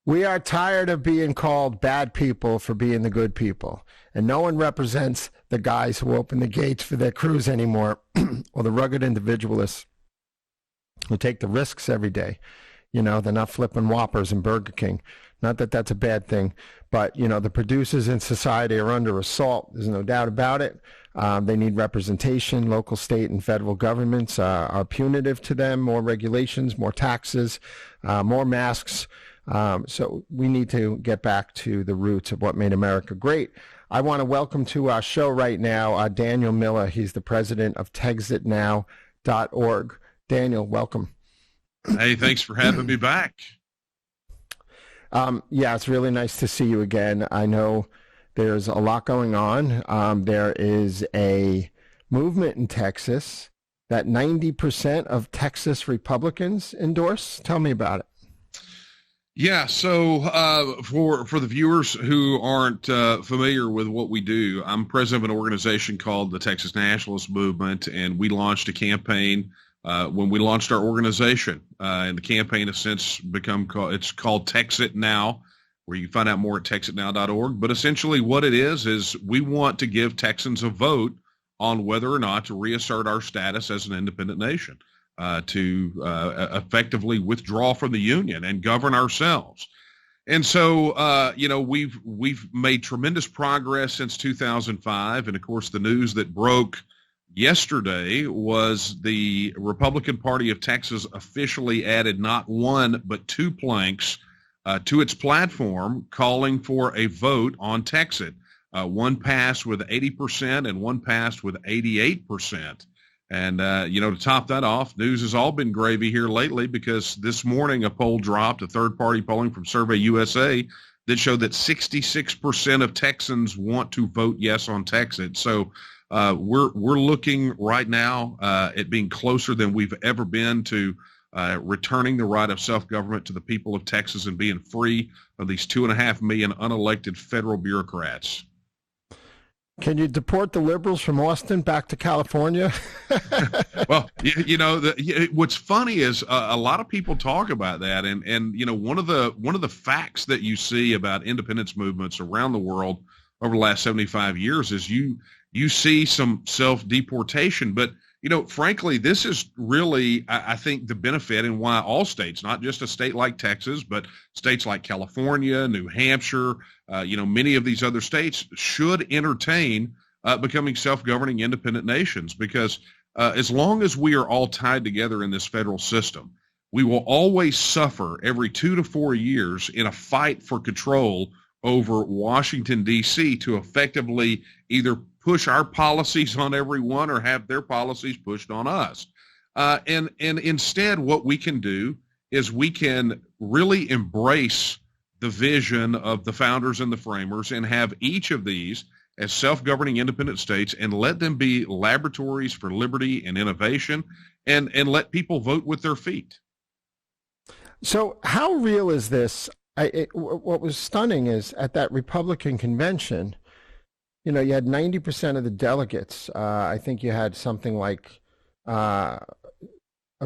We are tired of being called bad people for being the good people. And no one represents the guys who open the gates for their crews anymore, or the rugged individualists who take the risks every day. You know, they're not flipping Whoppers and Burger King. Not that that's a bad thing, but, you know, the producers in society are under assault. There's no doubt about it. They need representation. Local, state, and federal governments are punitive to them. More regulations, more taxes, more masks. So we need to get back to the roots of what made America great. I want to welcome to our show right now Daniel Miller. He's the president of TexitNow.org. Daniel, welcome. Hey, thanks for having me back. Yeah, it's really nice to see you again. I know there's a lot going on. There is a movement in Texas that 90% of Texas Republicans endorse. Tell me about it. Yeah, so for the viewers who aren't familiar with what we do, I'm president of an organization called the Texas Nationalist Movement, and we launched a campaign when we launched our organization. And the campaign has since become called Texit Now, where you can find out more at texitnow.org. But essentially what it is we want to give Texans a vote on whether or not to reassert our status as an independent nation. To effectively withdraw from the union and govern ourselves. And so, we've made tremendous progress since 2005. And of course, the news that broke yesterday was the Republican Party of Texas officially added not one, but two planks to its platform calling for a vote on Texit. One passed with 80% and one passed with 88%. And, to top that off, news has all been gravy here lately because this morning a poll dropped, a third-party polling from Survey USA, that showed that 66% of Texans want to vote yes on Texit. So we're looking right now at being closer than we've ever been to returning the right of self-government to the people of Texas and being free of these 2.5 million unelected federal bureaucrats. Can you deport the liberals from Austin back to California? Well, what's funny is a lot of people talk about that, and one of the facts that you see about independence movements around the world over the last 75 years is you see some self-deportation, but frankly, this is really, I think, the benefit and why all states, not just a state like Texas, but states like California, New Hampshire, many of these other states should entertain becoming self-governing independent nations, because as long as we are all tied together in this federal system, we will always suffer every 2 to 4 years in a fight for control over Washington, D.C. to effectively either push our policies on everyone or have their policies pushed on us. And instead, what we can do is we can really embrace the vision of the founders and the framers and have each of these as self-governing independent states and let them be laboratories for liberty and innovation and let people vote with their feet. So how real is this? What was stunning is at that Republican convention, you had 90% of the delegates. I think you had something like a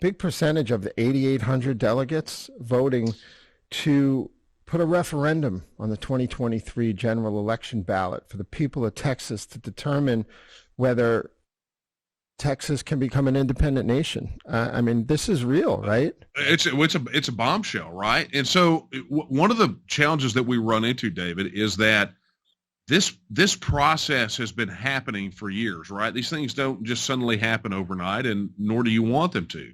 big percentage of the 8,800 delegates voting to put a referendum on the 2023 general election ballot for the people of Texas to determine whether Texas can become an independent nation. This is real, right? It's a bombshell, right? And so one of the challenges that we run into, David, is that this process has been happening for years, right? These things don't just suddenly happen overnight, and nor do you want them to.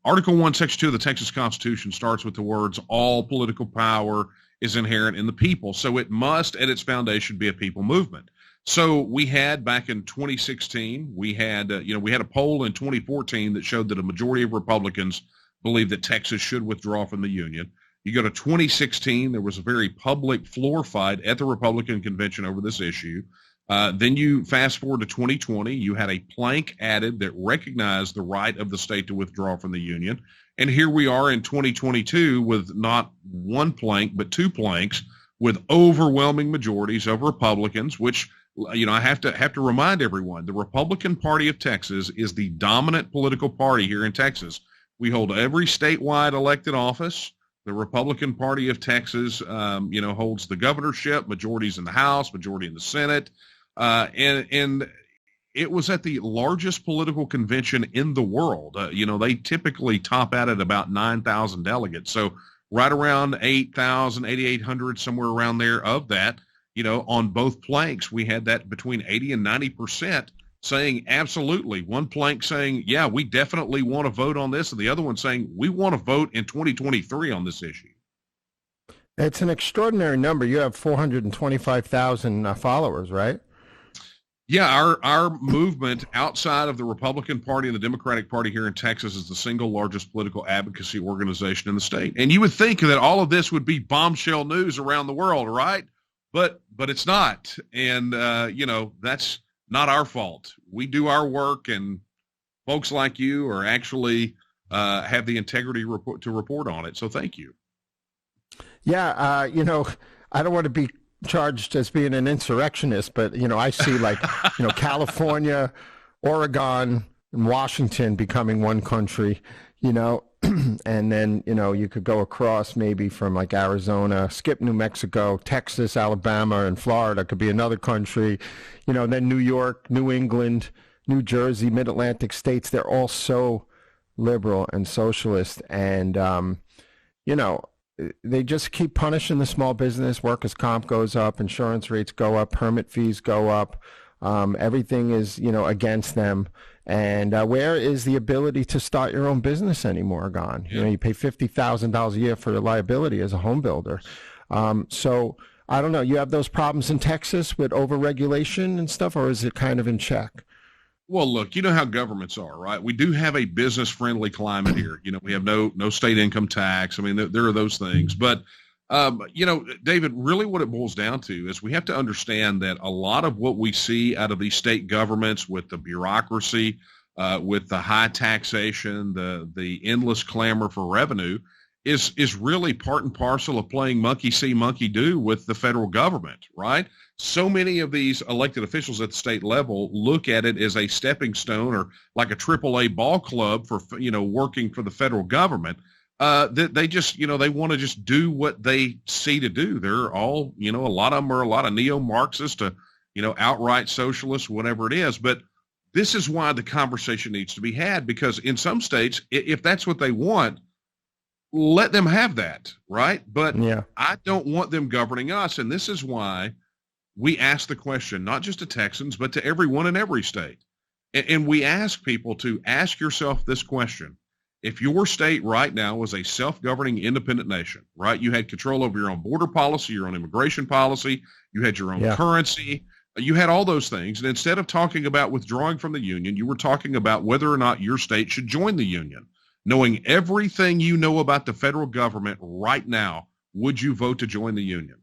Article 1, Section 2 of the Texas Constitution starts with the words, all political power is inherent in the people. So it must, at its foundation, be a people movement. So we had back in 2016, we had a poll in 2014 that showed that a majority of Republicans believe that Texas should withdraw from the Union. You go to 2016, there was a very public floor fight at the Republican convention over this issue. Then you fast forward to 2020, you had a plank added that recognized the right of the state to withdraw from the Union. And here we are in 2022 with not one plank, but two planks with overwhelming majorities of Republicans, which, I have to remind everyone, the Republican Party of Texas is the dominant political party here in Texas. We hold every statewide elected office. The Republican Party of Texas, holds the governorship, majorities in the House, majority in the Senate, and it was at the largest political convention in the world. They typically top out at about 9,000 delegates. So right around 8,000, 8,800, somewhere around there of that, on both planks, we had that between 80 and 90% saying absolutely. One plank saying, yeah, we definitely want to vote on this. And the other one saying, we want to vote in 2023 on this issue. It's an extraordinary number. You have 425,000 followers, right? Yeah, our movement outside of the Republican Party and the Democratic Party here in Texas is the single largest political advocacy organization in the state. And you would think that all of this would be bombshell news around the world, right? But it's not. And, that's not our fault. We do our work, and folks like you are actually have the integrity to report on it. So thank you. Yeah, I don't want to be charged as being an insurrectionist, but I see California, Oregon, and Washington becoming one country, and then you could go across maybe from like Arizona, skip New Mexico, Texas, Alabama, and Florida could be another country, then New York, New England, New Jersey, Mid-Atlantic states. They're all so liberal and socialist, and they just keep punishing the small business. Workers' comp goes up, insurance rates go up, permit fees go up. Everything is, against them. And where is the ability to start your own business anymore gone? Yeah. You pay $50,000 a year for the liability as a home builder. So I don't know. You have those problems in Texas with overregulation and stuff, or is it kind of in check? Well, look, you know how governments are, right? We do have a business-friendly climate here. We have no state income tax. I mean, there are those things. But, David, really what it boils down to is we have to understand that a lot of what we see out of these state governments with the bureaucracy, with the high taxation, the endless clamor for revenue is really part and parcel of playing monkey see, monkey do with the federal government, right? So many of these elected officials at the state level look at it as a stepping stone or like a AAA ball club for, working for the federal government. They just, they want to just do what they see to do. They're all, a lot of them are a lot of neo-Marxists to, outright socialists, whatever it is. But this is why the conversation needs to be had, because in some states, if that's what they want, let them have that, right? But yeah. I don't want them governing us. And this is why we ask the question, not just to Texans, but to everyone in every state. And we ask people to ask yourself this question. If your state right now was a self-governing independent nation, right? You had control over your own border policy, your own immigration policy, you had your own currency, you had all those things. And instead of talking about withdrawing from the union, you were talking about whether or not your state should join the union. Knowing everything you know about the federal government right now, would you vote to join the union?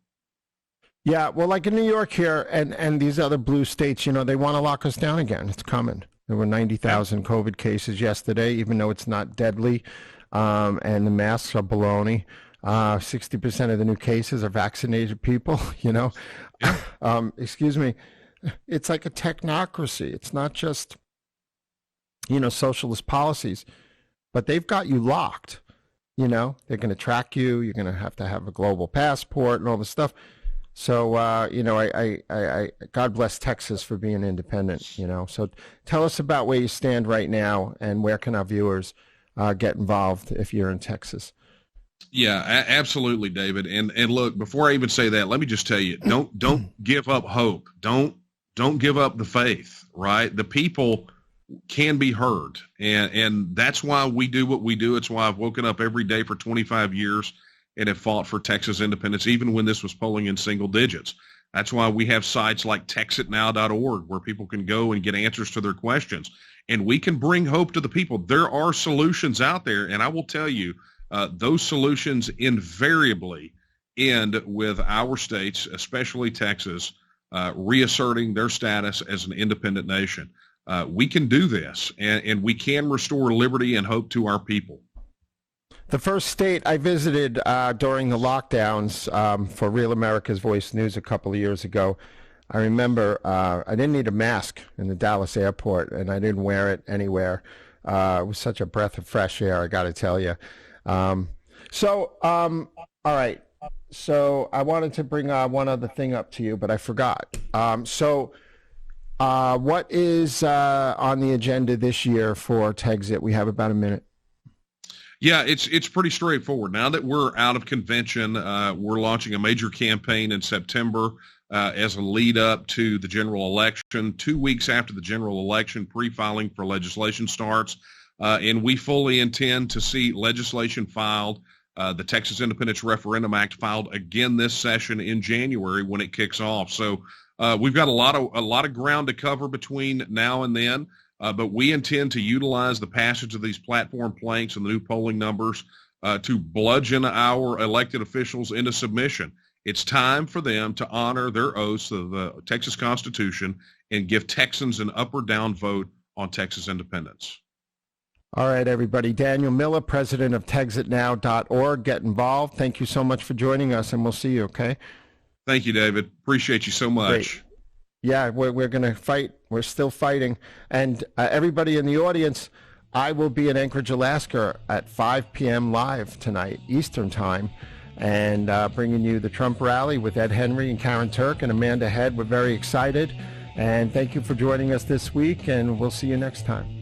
Yeah, well, like in New York here and these other blue states, they want to lock us down again. It's coming. There were 90,000 COVID cases yesterday, even though it's not deadly, and the masks are baloney. 60% of the new cases are vaccinated people, Excuse me. It's like a technocracy. It's not just, socialist policies, but they've got you locked. They're going to track you. You're going to have a global passport and all this stuff. So, I God bless Texas for being independent, So tell us about where you stand right now and where can our viewers get involved if you're in Texas. Yeah, absolutely, David. And look, before I even say that, let me just tell you, don't give up hope. Don't give up the faith, right? The people can be heard. And that's why we do what we do. It's why I've woken up every day for 25 years and have fought for Texas independence, even when this was polling in single digits. That's why we have sites like texitnow.org where people can go and get answers to their questions. And we can bring hope to the people. There are solutions out there, and I will tell you, those solutions invariably end with our states, especially Texas, reasserting their status as an independent nation. We can do this, and we can restore liberty and hope to our people. The first state I visited during the lockdowns for Real America's Voice News a couple of years ago, I remember I didn't need a mask in the Dallas airport, and I didn't wear it anywhere. It was such a breath of fresh air, I got to tell you. So, all right. So I wanted to bring one other thing up to you, but I forgot. What is on the agenda this year for Texit? We have about a minute. Yeah, it's pretty straightforward. Now that we're out of convention, we're launching a major campaign in September as a lead up to the general election. 2 weeks after the general election, pre-filing for legislation starts, and we fully intend to see legislation filed. The Texas Independence Referendum Act filed again this session in January when it kicks off. So we've got a lot of ground to cover between now and then. But we intend to utilize the passage of these platform planks and the new polling numbers to bludgeon our elected officials into submission. It's time for them to honor their oaths of the Texas Constitution and give Texans an up or down vote on Texas independence. All right, everybody. Daniel Miller, president of TexitNow.org. Get involved. Thank you so much for joining us, and we'll see you, okay? Thank you, David. Appreciate you so much. Great. Yeah, we're going to fight. We're still fighting. And everybody in the audience, I will be in Anchorage, Alaska at 5 p.m. live tonight, Eastern Time, and bringing you the Trump rally with Ed Henry and Karen Turk and Amanda Head. We're very excited. And thank you for joining us this week, and we'll see you next time.